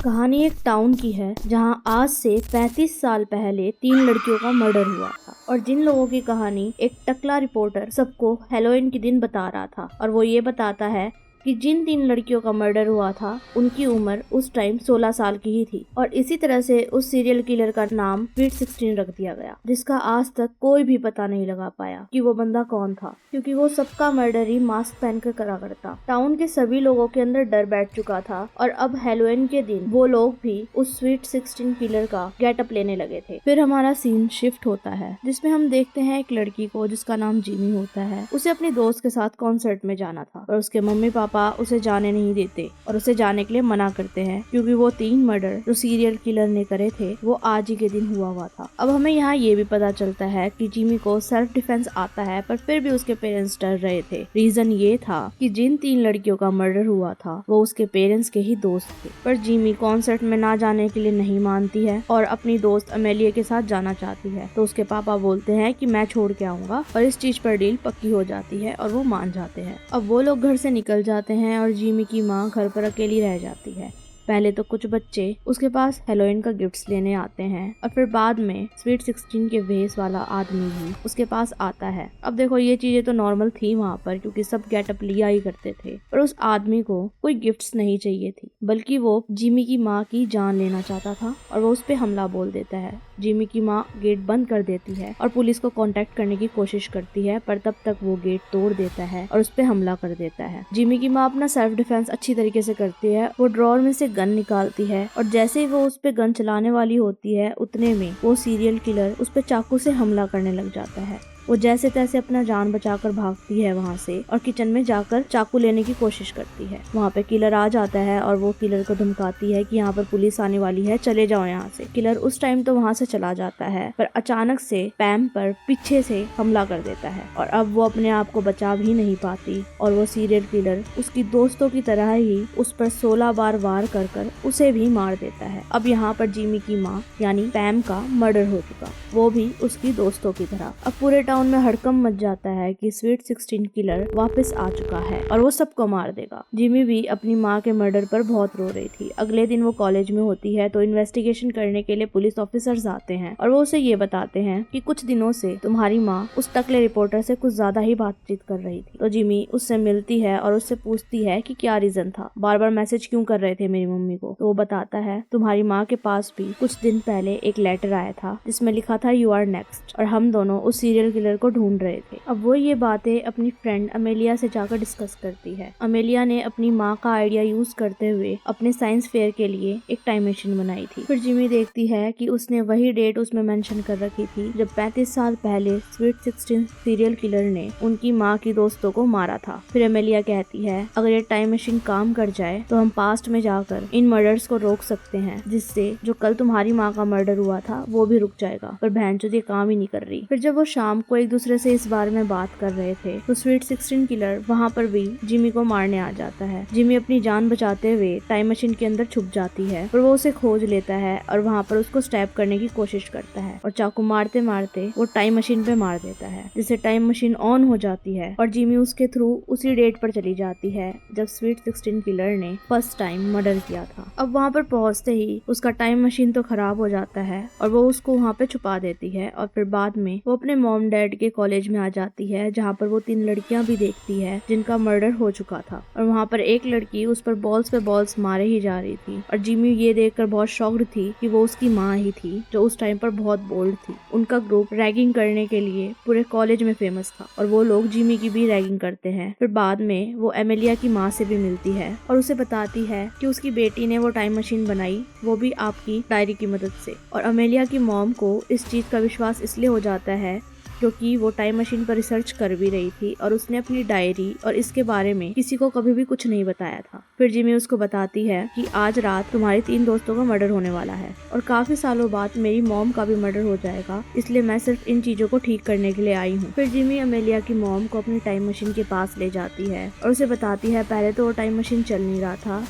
कहानी एक टाउन की है जहां आज से 35 साल पहले 3 लड़कियों का मर्डर हुआ था। और जिन लोगों की कहानी एक टकला रिपोर्टर सबको हैलोवीन के दिन बता रहा था, और वो ये बताता है कि जिन 3 लड़कियों का मर्डर हुआ था उनकी उम्र उस टाइम 16 साल की ही थी। और इसी तरह से उस सीरियल किलर का नाम स्वीट 16 रख दिया गया, जिसका आज तक कोई भी पता नहीं लगा पाया कि वो बंदा कौन था, क्योंकि वो सबका मर्डर ही मास्क पहनकर करा करता। टाउन के सभी लोगों के अंदर डर बैठ चुका था और अब हैलोवीन के दिन वो लोग भी उस स्वीट 16 किलर का गेटअप लेने लगे थे। फिर हमारा सीन शिफ्ट होता है जिसमें हम देखते हैं एक लड़की को जिसका नाम जिमी होता है। उसे अपने दोस्त के साथ कॉन्सर्ट में जाना था और उसके मम्मी पापा उसे जाने नहीं देते और उसे जाने के लिए मना करते हैं, क्योंकि वो 3 मर्डर जो सीरियल किलर ने करे थे वो आज ही के दिन हुआ था। अब हमें यहाँ ये भी पता चलता है कि जिमी को सेल्फ डिफेंस आता है, पर फिर भी उसके पेरेंट्स डर रहे थे। रीजन ये था कि जिन 3 लड़कियों का मर्डर हुआ था वो उसके पेरेंट्स के ही दोस्त थे। पर जिमी कॉन्सर्ट में ना जाने के लिए नहीं मानती है और अपनी दोस्त अमेलिया के साथ जाना चाहती है, तो उसके पापा बोलते हैं कि मैं छोड़ के आऊंगा, और इस चीज पर डील पक्की हो जाती है और वो मान जाते हैं। अब वो लोग घर से निकल जाते हैं और जिमी की माँ घर पर अकेली रह जाती है। पहले तो कुछ बच्चे उसके पास हैलोवीन का गिफ्ट्स लेने आते हैं और फिर बाद में स्वीट 16 के वेश वाला आदमी भी उसके पास आता है। अब देखो ये चीजें तो नॉर्मल थी वहाँ पर, क्योंकि सब गेटअप लिया ही करते थे, पर उस आदमी को कोई गिफ्ट्स नहीं चाहिए थी, बल्कि वो जिमी की माँ की जान लेना चाहता था और वो उस पे हमला बोल देता है। जिमी की माँ गेट बंद कर देती है और पुलिस को कांटेक्ट करने की कोशिश करती है, पर तब तक वो गेट तोड़ देता है और उस पे हमला कर देता है। जिमी की माँ अपना सेल्फ डिफेंस अच्छी तरीके से करती है। वो ड्रॉर में से गन निकालती है और जैसे ही वो उस पे गन चलाने वाली होती है उतने में वो सीरियल किलर उस पे चाकू से हमला करने लग जाता है। वो जैसे तैसे अपना जान बचाकर भागती है वहाँ से और किचन में जाकर चाकू लेने की कोशिश करती है। वहाँ पे किलर आ जाता है और वो किलर को धमकाती है कि यहाँ पर पुलिस आने वाली है, चले जाओ यहाँ से। किलर उस टाइम तो वहाँ से चला जाता है, पर अचानक से पैम पर पीछे से हमला कर देता है और अब वो अपने आप को बचा भी नहीं पाती और वो सीरियल किलर उसकी दोस्तों की तरह ही उस पर 16 बार वार कर कर उसे भी मार देता है। अब यहाँ पर जिमी की माँ यानी पैम का मर्डर हो चुका, वो भी उसकी दोस्तों की तरह। अब पूरे टाउन में हड़कंप मच जाता है कि स्वीट 16 किलर वापस आ चुका है और वो सबको मार देगा। जिमी भी अपनी माँ के मर्डर पर बहुत रो रही थी। अगले दिन वो कॉलेज में होती है तो इन्वेस्टिगेशन करने के लिए पुलिस ऑफिसर्स आते हैं और वो उसे ये बताते हैं कि कुछ दिनों से तुम्हारी माँ उस टकले रिपोर्टर से कुछ ज्यादा ही बातचीत कर रही थी। तो जिमी उससे मिलती है और उससे पूछती है कि क्या रीजन था, बार बार मैसेज क्यों कर रहे थे मेरी मम्मी को। तो वो बताता है तुम्हारी माँ के पास भी कुछ दिन पहले एक लेटर आया था जिसमें लिखा था यू आर नेक्स्ट, और हम दोनों उस सीरियल किलर को ढूंढ रहे थे। अब वो ये बातें अपनी फ्रेंड अमेलिया से जाकर डिस्कस करती है। अमेलिया ने अपनी माँ का आइडिया यूज करते हुए अपने साइंस फेयर के लिए एक टाइम मशीन बनाई थी। फिर जिमी देखती है कि उसने वही डेट उसमें मेंशन कर रखी थी जब 35 साल पहले स्वीट 16 सीरियल किलर ने उनकी माँ की दोस्तों को मारा था। फिर अमेलिया कहती है अगर ये टाइम मशीन काम कर जाए तो हम पास्ट में जाकर इन मर्डर्स को रोक सकते हैं, जिससे जो कल तुम्हारी माँ का मर्डर हुआ था वो भी रुक जाएगा। पर बहनचोद ये काम ही नहीं कर रही। फिर जब वो शाम को एक दूसरे से इस बारे में बात कर रहे थे तो स्वीट 16 किलर वहाँ पर भी जिमी को मारने आ जाता है। जिमी अपनी जान बचाते हुए टाइम मशीन के अंदर छुप जाती है और वो उसे खोज लेता है और वहाँ पर उसको स्टैब करने की कोशिश करता है और चाकू मारते मारते वो टाइम मशीन पे मार देता है, जिससे टाइम मशीन ऑन हो जाती है और जिमी उसके थ्रू उसी डेट पर चली जाती है जब स्वीट 16 किलर ने फर्स्ट टाइम मर्डर किया था। अब वहाँ पर पहुँचते ही उसका टाइम मशीन तो खराब हो जाता है और वो उसको वहाँ पे छुपा देती है और फिर बाद में वो अपने मॉम डैड के कॉलेज में आ जाती है, जहाँ पर वो 3 लड़कियां भी देखती है जिनका मर्डर हो चुका था। और वहाँ पर एक लड़की उस पर बॉल्स पे बॉल्स मारे ही जा रही थी और जिमी ये देखकर बहुत शॉक्ड थी कि वो उसकी माँ ही थी जो उस टाइम पर बहुत बोल्ड थी। उनका ग्रुप रैगिंग करने के लिए पूरे कॉलेज में फेमस था और वो लोग जिमी की भी रैगिंग करते हैं। फिर बाद में वो एमेलिया की माँ से भी मिलती है और उसे बताती है कि उसकी बेटी ने वो टाइम मशीन बनाई, वो भी आपकी डायरी की मदद से। और अमेलिया की मॉम को इस चीज का विश्वास इसलिए हो जाता है क्योंकि वो टाइम मशीन पर रिसर्च कर भी रही थी और उसने अपनी डायरी और इसके बारे में किसी को कभी भी कुछ नहीं बताया था। फिर जिमी उसको बताती है कि आज रात तुम्हारी 3 दोस्तों का मर्डर होने वाला है और काफी सालों बाद मेरी मॉम का भी मर्डर हो जाएगा, इसलिए मैं सिर्फ इन चीजों को ठीक करने के लिए आई हूँ। फिर जिमी अमेलिया की मॉम को अपनी टाइम मशीन के पास ले जाती है और उसे बताती है पहले तो वो टाइम मशीन चल नहीं रहा था,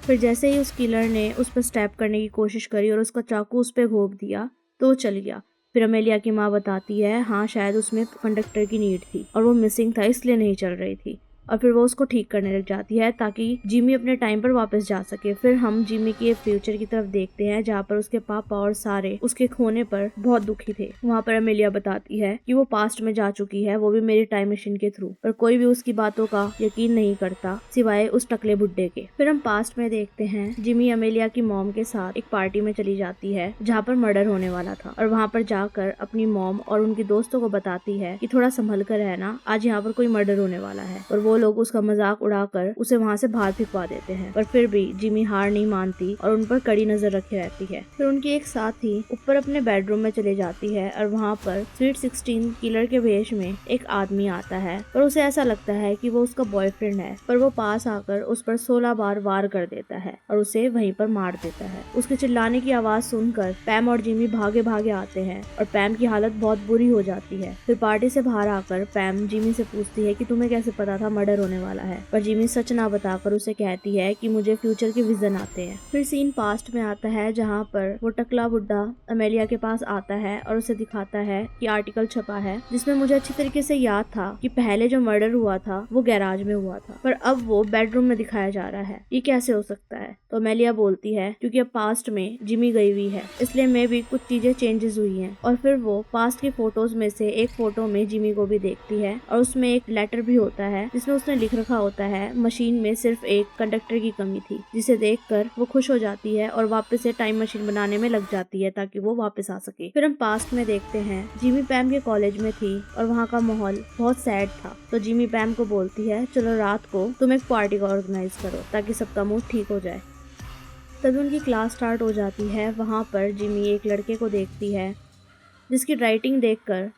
फिर जैसे ही उस किलर ने उस पर स्टैब करने की कोशिश करी और उसका चाकू उस पर घोंप दिया तो वो चल गया। फिर अमेलिया की माँ बताती है हाँ शायद उसमें कंडक्टर की नीड थी और वो मिसिंग था इसलिए नहीं चल रही थी। और फिर वो उसको ठीक करने लग जाती है ताकि जिमी अपने टाइम पर वापस जा सके। फिर हम जिमी के फ्यूचर की तरफ देखते हैं जहाँ पर उसके पापा और सारे उसके खोने पर बहुत दुखी थे। वहाँ पर अमेलिया बताती है कि वो पास्ट में जा चुकी है, वो भी मेरी टाइम मशीन के थ्रू, पर कोई भी उसकी बातों का यकीन नहीं करता सिवाय उस टकले बुड्ढे के। फिर हम पास्ट में देखते हैं जिमी अमेलिया की मॉम के साथ एक पार्टी में चली जाती है जहाँ पर मर्डर होने वाला था, और वहाँ पर जाकर अपनी मॉम और उनके दोस्तों को बताती है कि थोड़ा संभल कर रहना, आज यहाँ पर कोई मर्डर होने वाला है। और वो लोग उसका मजाक उड़ाकर उसे वहाँ से बाहर फिकवा देते हैं, पर फिर भी जिमी हार नहीं मानती और उन पर कड़ी नजर रखे रहती है। फिर उनकी एक साथी ऊपर अपने बेडरूम में चली जाती है और वहाँ पर स्वीट 16 किलर के वेश में एक आदमी आता है, और उसे ऐसा लगता है कि वो उसका बॉयफ्रेंड है, पर वो पास आकर उस पर 16 बार वार कर देता है और उसे वहीं पर मार देता है। उसके चिल्लाने की आवाज सुनकर पैम और जिमी भागे भागे आते हैं और पैम की हालत बहुत बुरी हो जाती है। फिर पार्टी से बाहर आकर पैम जिमी से पूछती है कि तुम्हें कैसे पता था मर्डर होने वाला है, पर जिमी सच ना बताकर उसे कहती है कि मुझे फ्यूचर के विजन आते हैं। फिर सीन पास्ट में आता है जहाँ पर वो टकला बुड्ढा अमेलिया के पास आता है और उसे दिखाता है कि आर्टिकल छपा है जिसमें मुझे अच्छी तरीके से याद था कि पहले जो मर्डर हुआ था वो गैराज में हुआ था, पर अब वो बेडरूम में दिखाया जा रहा है, ये कैसे हो सकता है। तो अमेलिया बोलती है क्योंकि अब पास्ट में जिमी गई हुई है, इसलिए में भी कुछ चीजें चेंजेस हुई हैं। और फिर वो पास्ट की फोटोज में से एक फोटो में जिमी को भी देखती है और उसमें एक लेटर भी होता है जिसमें उसने लिख रखा होता है मशीन में सिर्फ एक कंडक्टर की कमी थी, जिसे देखकर वो खुश हो जाती है और वापस से टाइम मशीन बनाने में लग जाती है ताकि वो वापस आ सके। फिर हम पास्ट में देखते हैं जिमी पैम के कॉलेज में थी और वहाँ का माहौल बहुत सैड था, तो जिमी पैम को बोलती है चलो रात को तुम एक पार्टी का ऑर्गेनाइज करो ताकि सबका मूड ठीक हो जाए। तभी उनकी क्लास स्टार्ट हो जाती है। वहाँ पर जिमी एक लड़के को देखती है जिसकी राइटिंग देखकर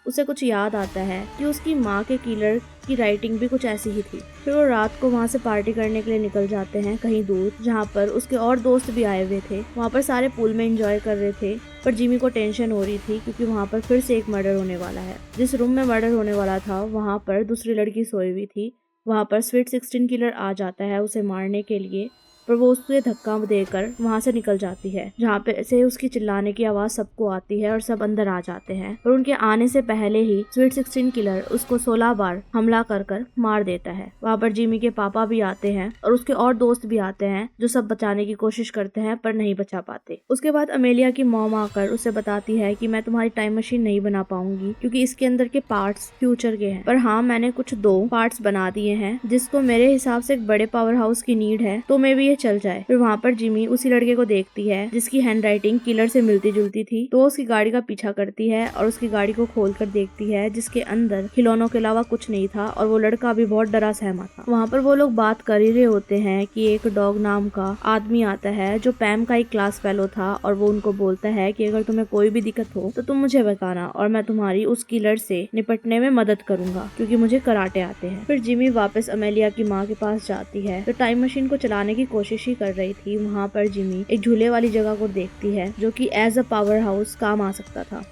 उसे कुछ याद आता है कि उसकी माँ के किलर की राइटिंग भी कुछ ऐसी ही थी। फिर वो रात को वहाँ से पार्टी करने के लिए निकल जाते हैं कहीं दूर, जहाँ पर उसके और दोस्त भी आए हुए थे। वहाँ पर सारे पूल में एंजॉय कर रहे थे, पर जिमी को टेंशन हो रही थी क्योंकि वहाँ पर फिर से एक मर्डर होने वाला है। जिस रूम में मर्डर होने वाला था वहाँ पर दूसरी लड़की सोई हुई थी। वहाँ पर स्वीट 16 किलर आ जाता है उसे मारने के लिए, पर वो उसे धक्का देकर वहाँ से निकल जाती है, जहाँ पे से उसकी चिल्लाने की आवाज सबको आती है और सब अंदर आ जाते हैं। और उनके आने से पहले ही स्वीट 16 किलर उसको 16 बार हमला कर मार देता है। वहाँ पर जिमी के पापा भी आते हैं और उसके और दोस्त भी आते हैं जो सब बचाने की कोशिश करते हैं पर नहीं बचा पाते। उसके बाद अमेलिया की मॉम आकर उसे बताती है कि मैं तुम्हारी टाइम मशीन नहीं बना पाऊंगी क्योंकि इसके अंदर के पार्ट्स फ्यूचर के हैं, पर हाँ मैंने कुछ 2 पार्ट्स बना दिए हैं जिसको मेरे हिसाब से एक बड़े पावर हाउस की नीड है, तो मे भी चल जाए। फिर वहाँ पर जिमी उसी लड़के को देखती है जिसकी हैंडराइटिंग किलर से मिलती जुलती थी, तो उसकी गाड़ी का पीछा करती है और उसकी गाड़ी को खोलकर देखती है जिसके अंदर खिलौनों के अलावा कुछ नहीं था और वो लड़का भी बहुत डरा सहमा था। वहाँ पर वो लोग बात कर ही रहे होते हैं कि एक डॉग नाम का आदमी आता है जो पैम का एक क्लास फेलो था, और वो उनको बोलता है कि अगर तुम्हें कोई भी दिक्कत हो तो तुम मुझे बताना और मैं तुम्हारी उस किलर से निपटने में मदद करूंगा क्योंकि मुझे कराटे आते हैं। फिर जिमी वापस अमेलिया की माँ के पास जाती है, तो टाइम मशीन को चलाने की कोशिश ही कर रही थी। वहाँ पर जिमी एक झूले वाली जगह को देखती है जो कि एज अ पावर हाउस काम आ सकता था।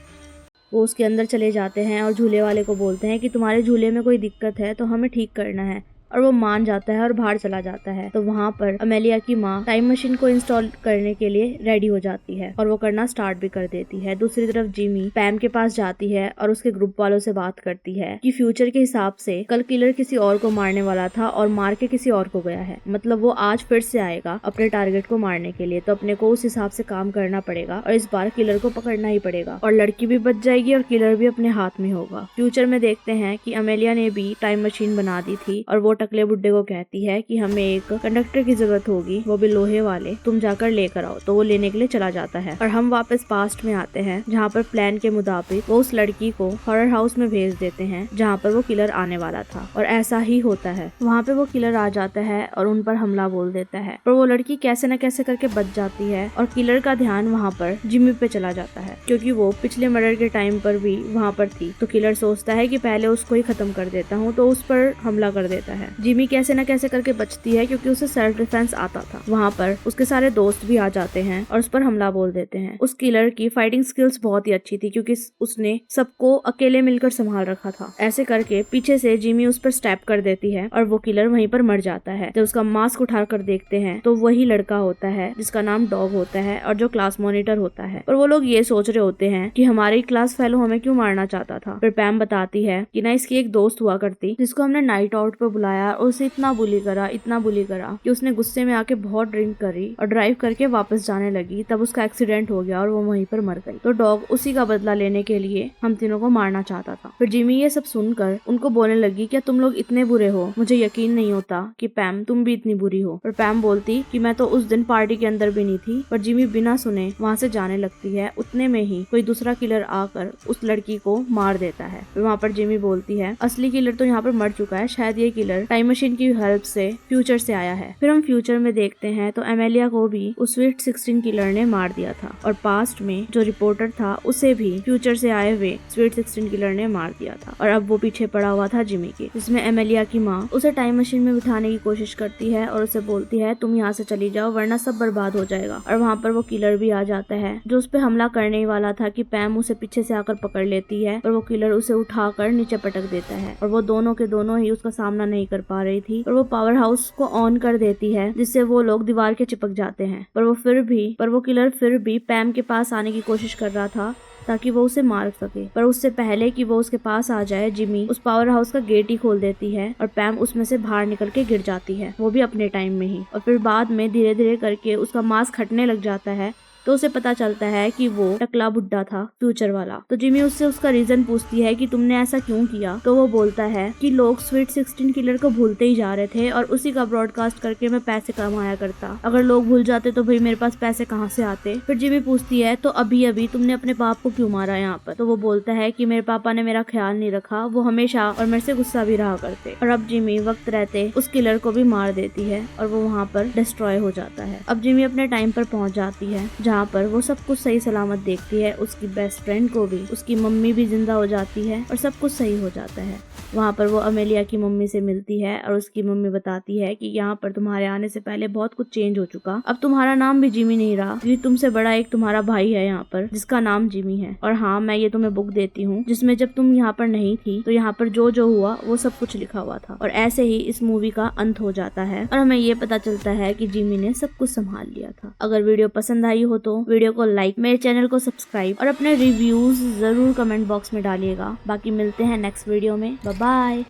वो उसके अंदर चले जाते हैं और झूले वाले को बोलते हैं कि तुम्हारे झूले में कोई दिक्कत है तो हमें ठीक करना है, और वो मान जाता है और बाहर चला जाता है। तो वहाँ पर अमेलिया की माँ टाइम मशीन को इंस्टॉल करने के लिए रेडी हो जाती है और वो करना स्टार्ट भी कर देती है। दूसरी तरफ जिमी पैम के पास जाती है और उसके ग्रुप वालों से बात करती है कि फ्यूचर के हिसाब से कल किलर किसी और को मारने वाला था और मार के किसी और को गया है, मतलब वो आज फिर से आएगा अपने टारगेट को मारने के लिए, तो अपने को उस हिसाब से काम करना पड़ेगा और इस बार किलर को पकड़ना ही पड़ेगा और लड़की भी बच जाएगी और किलर भी अपने हाथ में होगा। फ्यूचर में देखते हैं कि अमेलिया ने भी टाइम मशीन बना दी थी और वो टकले बुड्ढे को कहती है कि हमें एक कंडक्टर की जरूरत होगी, वो भी लोहे वाले, तुम जाकर लेकर आओ। तो वो लेने के लिए चला जाता है और हम वापस पास्ट में आते हैं जहाँ पर प्लान के मुताबिक वो उस लड़की को हॉरर हाउस में भेज देते हैं जहाँ पर वो किलर आने वाला था, और ऐसा ही होता है। वहाँ पे वो किलर आ जाता है और उन पर हमला बोल देता है, पर वो लड़की कैसे न कैसे करके बच जाती है और किलर का ध्यान वहाँ पर जिमी पे चला जाता है क्योंकि वो पिछले मर्डर के टाइम पर भी वहाँ पर थी। तो किलर सोचता है कि पहले उसको ही खत्म कर देता हूँ, तो उस पर हमला कर देता है है। जिमी कैसे न कैसे करके बचती है क्योंकि उसे सेल्फ डिफेंस आता था। वहाँ पर उसके सारे दोस्त भी आ जाते हैं और उस पर हमला बोल देते हैं। उस किलर की फाइटिंग स्किल्स बहुत ही अच्छी थी क्योंकि उसने सबको अकेले मिलकर संभाल रखा था। ऐसे करके पीछे से जिमी उस पर स्टैप कर देती है और वो किलर वहीं पर मर जाता है। जब उसका मास्क उठा कर देखते हैं तो वही लड़का होता है जिसका नाम डॉग होता है और जो क्लास मॉनिटर होता है। और वो लोग ये सोच रहे होते हैं कि हमारी क्लास फेलो हमें क्यों मारना चाहता था। फिर पैम बताती है कि ना इसकी एक दोस्त हुआ करती जिसको हमने नाइट आउट पे बुलाया और उसे इतना बुली करा कि उसने गुस्से में आके बहुत ड्रिंक करी और ड्राइव करके वापस जाने लगी। तब उसका एक्सीडेंट हो गया और वो वहीं पर मर गई। तो डॉग उसी का बदला लेने के लिए हम तीनों को मारना चाहता था। फिर जिमी ये सब सुनकर उनको बोलने लगी, क्या तुम लोग इतने बुरे हो? मुझे यकीन नहीं होता कि पैम तुम भी इतनी बुरी हो। और पैम बोलती कि मैं तो उस दिन पार्टी के अंदर भी नहीं थी। पर जिमी बिना सुने वहाँ से जाने लगती है। उतने में ही कोई दूसरा किलर आकर उस लड़की को मार देता है। फिर वहाँ पर जिमी बोलती है असली किलर तो यहाँ पर मर चुका है, शायद ये किलर टाइम मशीन की हेल्प से फ्यूचर से आया है। फिर हम फ्यूचर में देखते हैं तो एमेलिया को भी उस स्वीट 16 किलर ने मार दिया था और पास्ट में जो रिपोर्टर था उसे भी फ्यूचर से आए हुए स्वीट 16 किलर ने मार दिया था। और अब वो पीछे पड़ा हुआ था जिमी के, जिसमें एमेलिया की माँ उसे टाइम मशीन में बिठाने की कोशिश करती है और उसे बोलती है तुम यहाँ से चली जाओ वरना सब बर्बाद हो जाएगा। और वहाँ पर वो किलर भी आ जाता है जो उस पर हमला करने ही वाला था कि पैम उसे पीछे से आकर पकड़ लेती है और वो किलर उसे उठाकर नीचे पटक देता है। और वो दोनों के दोनों ही उसका सामना नहीं कर पा रही थी और वो पावर हाउस को ऑन कर देती है जिससे वो लोग दीवार के चिपक जाते हैं। पर वो किलर फिर भी पैम के पास आने की कोशिश कर रहा था ताकि वो उसे मार सके। पर उससे पहले कि वो उसके पास आ जाए जिमी उस पावर हाउस का गेट ही खोल देती है और पैम उसमें से बाहर निकल के गिर जाती है, वो भी अपने टाइम में ही। और फिर बाद में धीरे धीरे करके उसका मास्क हटने लग जाता है तो उसे पता चलता है कि वो टकला बुड्ढा था फ्यूचर वाला। तो जिमी उससे उसका रीजन पूछती है कि तुमने ऐसा क्यों किया। तो वो बोलता है कि लोग स्वीट 16 किलर को भूलते ही जा रहे थे और उसी का ब्रॉडकास्ट करके मैं पैसे कमाया करता। अगर लोग भूल जाते तो भाई मेरे पास पैसे कहाँ से आते। फिर जिमी पूछती है तो अभी अभी तुमने अपने बाप को क्यों मारा यहाँ पर। तो वो बोलता है कि मेरे पापा ने मेरा ख्याल नहीं रखा, वो हमेशा और मेरे से गुस्सा भी रहा करते। और अब जिमी वक्त रहते उस किलर को भी मार देती है और वो वहाँ पर डिस्ट्रॉय हो जाता है। अब जिमी अपने टाइम पर पहुँच जाती है जहाँ पर वो सब कुछ सही सलामत देखती है। उसकी बेस्ट फ्रेंड को भी, उसकी मम्मी भी जिंदा हो जाती है और सब कुछ सही हो जाता है। वहाँ पर वो अमेलिया की मम्मी से मिलती है और उसकी मम्मी बताती है कि यहाँ पर तुम्हारे आने से पहले बहुत कुछ चेंज हो चुका, अब तुम्हारा नाम भी जिमी नहीं रहा क्योंकि तुमसे बड़ा एक तुम्हारा भाई है यहाँ पर जिसका नाम जिमी है। और हाँ, मैं ये तुम्हें बुक देती हूँ जिसमें जब तुम यहाँ पर नहीं थी तो यहाँ पर जो जो हुआ वो सब कुछ लिखा हुआ था। और ऐसे ही इस मूवी का अंत हो जाता है और हमें ये पता चलता है कि जिमी ने सब कुछ संभाल लिया था। अगर वीडियो पसंद आई हो तो वीडियो को लाइक, मेरे चैनल को सब्सक्राइब और अपने रिव्यूज जरूर कमेंट बॉक्स में डालिएगा। बाकी मिलते हैं नेक्स्ट वीडियो में। Bye bye.